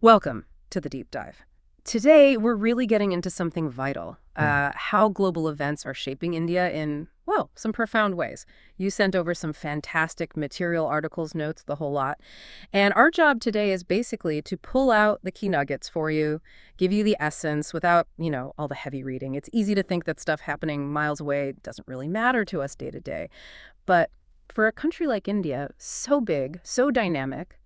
Welcome to the deep dive. Today, we're really getting into something vital, how global events are shaping India in, well, some profound ways. You sent over some fantastic material articles, notes, the whole lot. And our job today is basically to pull out the key nuggets for you, give you the essence without, all the heavy reading. It's easy to think that stuff happening miles away doesn't really matter to us day to day. But for a country like India, so big, so dynamic,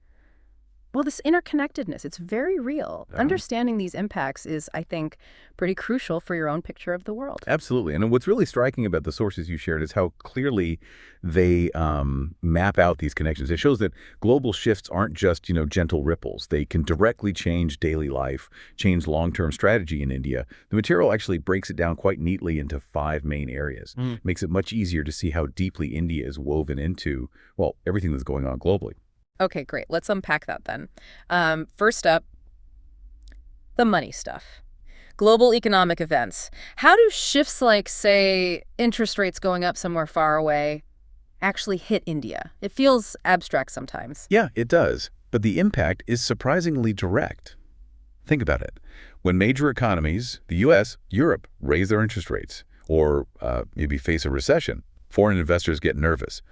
well, this interconnectedness, it's very real. Yeah. Understanding these impacts is, I think, pretty crucial for your own picture of the world. Absolutely. And what's really striking about the sources you shared is how clearly they map out these connections. It shows that global shifts aren't just, gentle ripples. They can directly change daily life, change long-term strategy in India. The material actually breaks it down quite neatly into 5 main areas. Makes it much easier to see how deeply India is woven into, well, everything that's going on globally. Okay, great. Let's unpack that then. First up, the money stuff. Global economic events. How do shifts like, say, interest rates going up somewhere far away actually hit India? It feels abstract sometimes. Yeah, it does. But the impact is surprisingly direct. Think about it. When major economies, the U.S., Europe, raise their interest rates or maybe face a recession, foreign investors get nervous.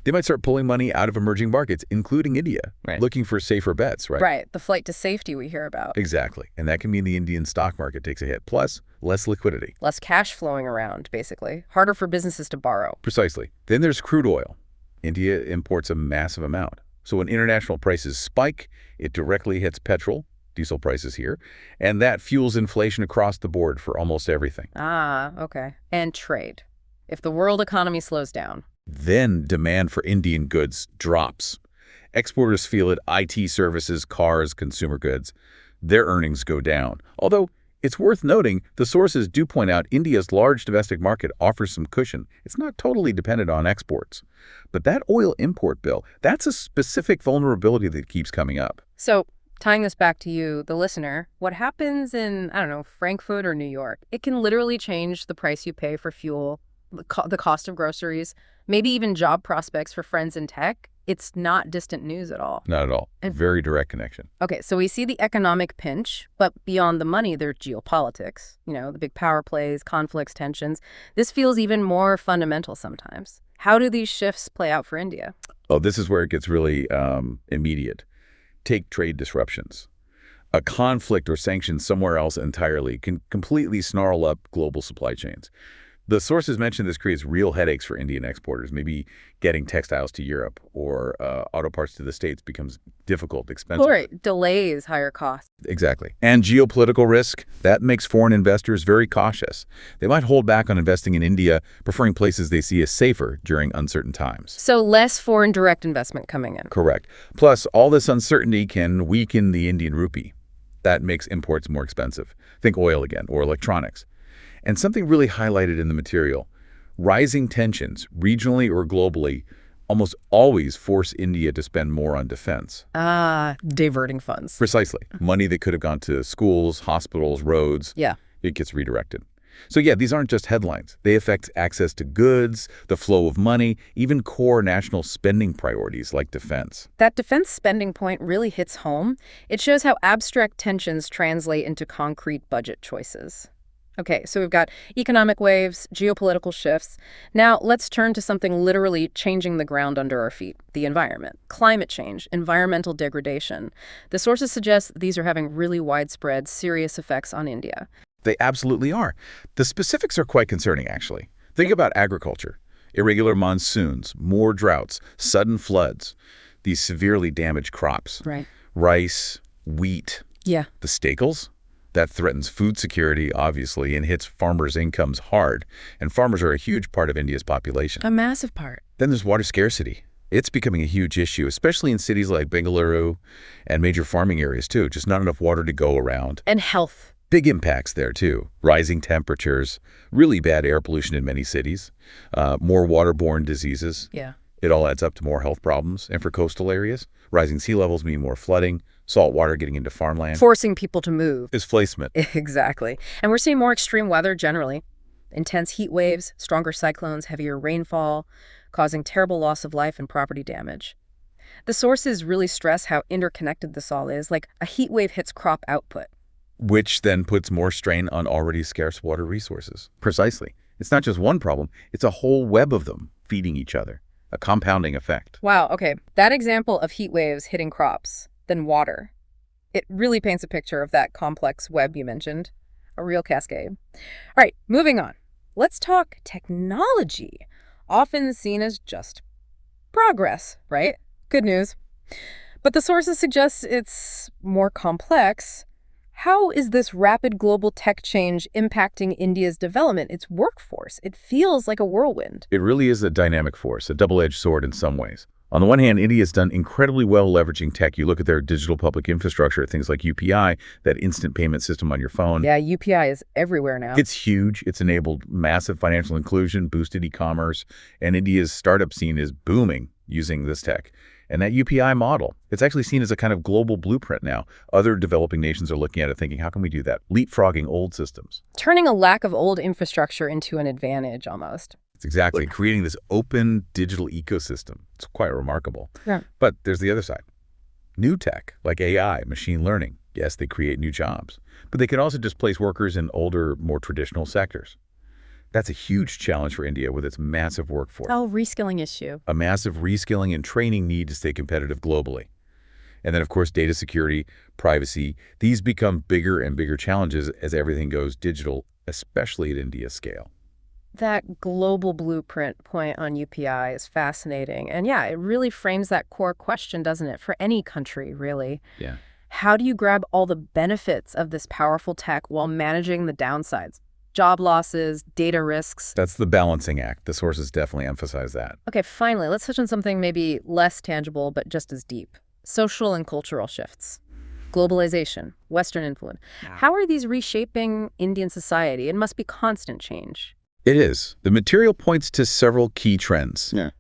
They might start pulling money out of emerging markets, including India, Right. looking for safer bets, right? Right, the flight to safety we hear about. Exactly. And that can mean the Indian stock market takes a hit, plus less liquidity. Less cash flowing around, basically. Harder for businesses to borrow. Precisely. Then there's crude oil. India imports a massive amount. So when international prices spike, it directly hits petrol, diesel prices here, and that fuels inflation across the board for almost everything. Ah, okay. And trade. If the world economy slows down. Then demand for Indian goods drops. Exporters feel it, IT services, cars, consumer goods. Their earnings go down. Although, it's worth noting, the sources do point out India's large domestic market offers some cushion. It's not totally dependent on exports. But that oil import bill, that's a specific vulnerability that keeps coming up. So, tying this back to you, the listener, what happens in, Frankfurt or New York, it can literally change the price you pay for fuel, the cost of groceries, maybe even job prospects for friends in tech. It's not distant news at all. Not at all. And- Very direct connection. Okay, so we see the economic pinch, but beyond the money, there's geopolitics. The big power plays, conflicts, tensions. This feels even more fundamental sometimes. How do these shifts play out for India? Oh, this is where it gets really immediate. Take trade disruptions. A conflict or sanctions somewhere else entirely can completely snarl up global supply chains. The sources mentioned this creates real headaches for Indian exporters. Maybe getting textiles to Europe or auto parts to the States becomes difficult, expensive. Right, delays, higher costs. Exactly. And geopolitical risk, that makes foreign investors very cautious. They might hold back on investing in India, preferring places they see as safer during uncertain times. So less foreign direct investment coming in. Correct. Plus, all this uncertainty can weaken the Indian rupee. That makes imports more expensive. Think oil again, or electronics. And something really highlighted in the material, rising tensions, regionally or globally, almost always force India to spend more on defense. Ah, diverting funds. Precisely. Money that could have gone to schools, hospitals, roads. Yeah. It gets redirected. So yeah, these aren't just headlines. They affect access to goods, the flow of money, even core national spending priorities like defense. That defense spending point really hits home. It shows how abstract tensions translate into concrete budget choices. Okay, so we've got economic waves, geopolitical shifts. Now let's turn to something literally changing the ground under our feet, the environment. Climate change, environmental degradation. The sources suggest these are having really widespread, serious effects on India. They absolutely are. The specifics are quite concerning, actually. Think about agriculture. Irregular monsoons, more droughts, sudden floods. These severely damage crops. Right. Rice, wheat, Yeah. the staples. That threatens food security, obviously, and hits farmers' incomes hard. And farmers are a huge part of India's population. A massive part. Then there's water scarcity. It's becoming a huge issue, especially in cities like Bengaluru and major farming areas, too. Just not enough water to go around. And health. Big impacts there, too. Rising temperatures, really bad air pollution in many cities, more waterborne diseases. Yeah. It all adds up to more health problems. And for coastal areas, rising sea levels mean more flooding, salt water getting into farmland. Forcing people to move. Displacement. Exactly. And we're seeing more extreme weather generally. Intense heat waves, stronger cyclones, heavier rainfall, causing terrible loss of life and property damage. The sources really stress how interconnected this all is, like a heat wave hits crop output. Which then puts more strain on already scarce water resources. Precisely. It's not just one problem, it's a whole web of them feeding each other, a compounding effect. Wow, okay. That example of heat waves hitting crops, then water. It really paints a picture of that complex web you mentioned. A real cascade. All right, moving on. Let's talk technology, often seen as just progress, right? Good news. But the sources suggest it's more complex. How is this rapid global tech change impacting India's development, its workforce? It feels like a whirlwind. It really is a dynamic force, a double-edged sword in some ways. On the one hand, India has done incredibly well leveraging tech. You look at their digital public infrastructure, things like UPI, that instant payment system on your phone. Yeah, UPI is everywhere now. It's huge. It's enabled massive financial inclusion, boosted e-commerce, and India's startup scene is booming using this tech. And that UPI model, it's actually seen as a kind of global blueprint now. Other developing nations are looking at it thinking, how can we do that? Leapfrogging old systems. Turning a lack of old infrastructure into an advantage almost. It's exactly creating this open digital ecosystem. It's quite remarkable. Yeah. But there's the other side. New tech, like AI, machine learning. Yes, they create new jobs, but they can also displace workers in older, more traditional sectors. That's a huge challenge for India with its massive workforce. Oh, reskilling issue. A massive reskilling and training need to stay competitive globally. And then, of course, data security, privacy, these become bigger and bigger challenges as everything goes digital, especially at India's scale. That global blueprint point on UPI is fascinating. And yeah, it really frames that core question, doesn't it, for any country, really? Yeah. How do you grab all the benefits of this powerful tech while managing the downsides? Job losses, data risks. That's the balancing act. The sources definitely emphasize that. Okay, finally, let's touch on something maybe less tangible, but just as deep. Social and cultural shifts. Globalization, Western influence. How are these reshaping Indian society? It must be constant change. It is. The material points to several key trends. Yeah.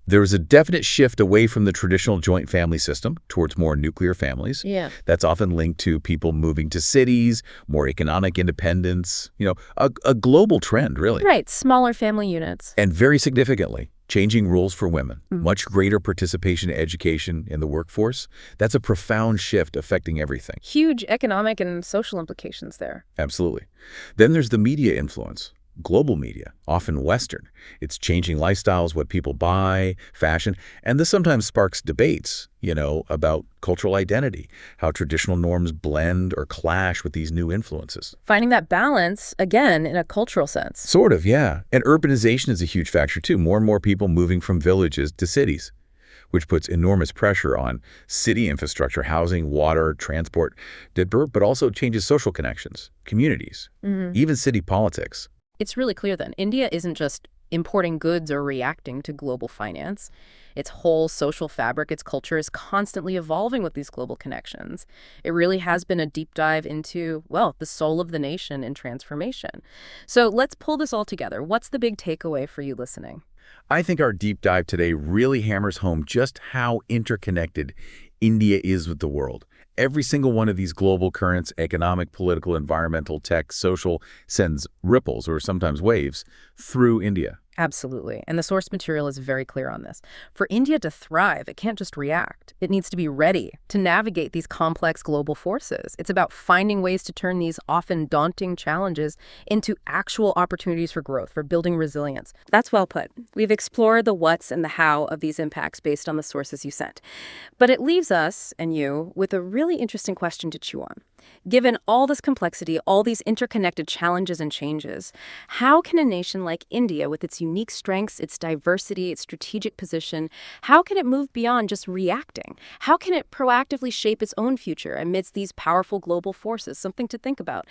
There was a definite shift away from the traditional joint family system towards more nuclear families. Yeah. That's often linked to people moving to cities, more economic independence, a global trend, really. Right, smaller family units. And very significantly, changing rules for women, much greater participation in education in the workforce. That's a profound shift affecting everything. Huge economic and social implications there. Absolutely. Then there's the media influence. Global media, often Western. It's changing lifestyles, what people buy, fashion, and this sometimes sparks debates, about cultural identity, how traditional norms blend or clash with these new influences. Finding that balance, again, in a cultural sense. Sort of, yeah. And urbanization is a huge factor, too. More and more people moving from villages to cities, which puts enormous pressure on city infrastructure, housing, water, transport, but also changes social connections, communities, even city politics. It's really clear then, India isn't just importing goods or reacting to global finance. Its whole social fabric, its culture is constantly evolving with these global connections. It really has been a deep dive into, well, the soul of the nation in transformation. So let's pull this all together. What's the big takeaway for you listening? I think our deep dive today really hammers home just how interconnected India is with the world. Every single one of these global currents, economic, political, environmental, tech, social, sends ripples, or sometimes waves, through India. Absolutely. And the source material is very clear on this. For India to thrive, it can't just react. It needs to be ready to navigate these complex global forces. It's about finding ways to turn these often daunting challenges into actual opportunities for growth, for building resilience. That's well put. We've explored the what's and the how of these impacts based on the sources you sent. But it leaves us, and you, with a really interesting question to chew on. Given all this complexity, all these interconnected challenges and changes, how can a nation like India, with its unique strengths, its diversity, its strategic position, how can it move beyond just reacting? How can it proactively shape its own future amidst these powerful global forces? Something to think about.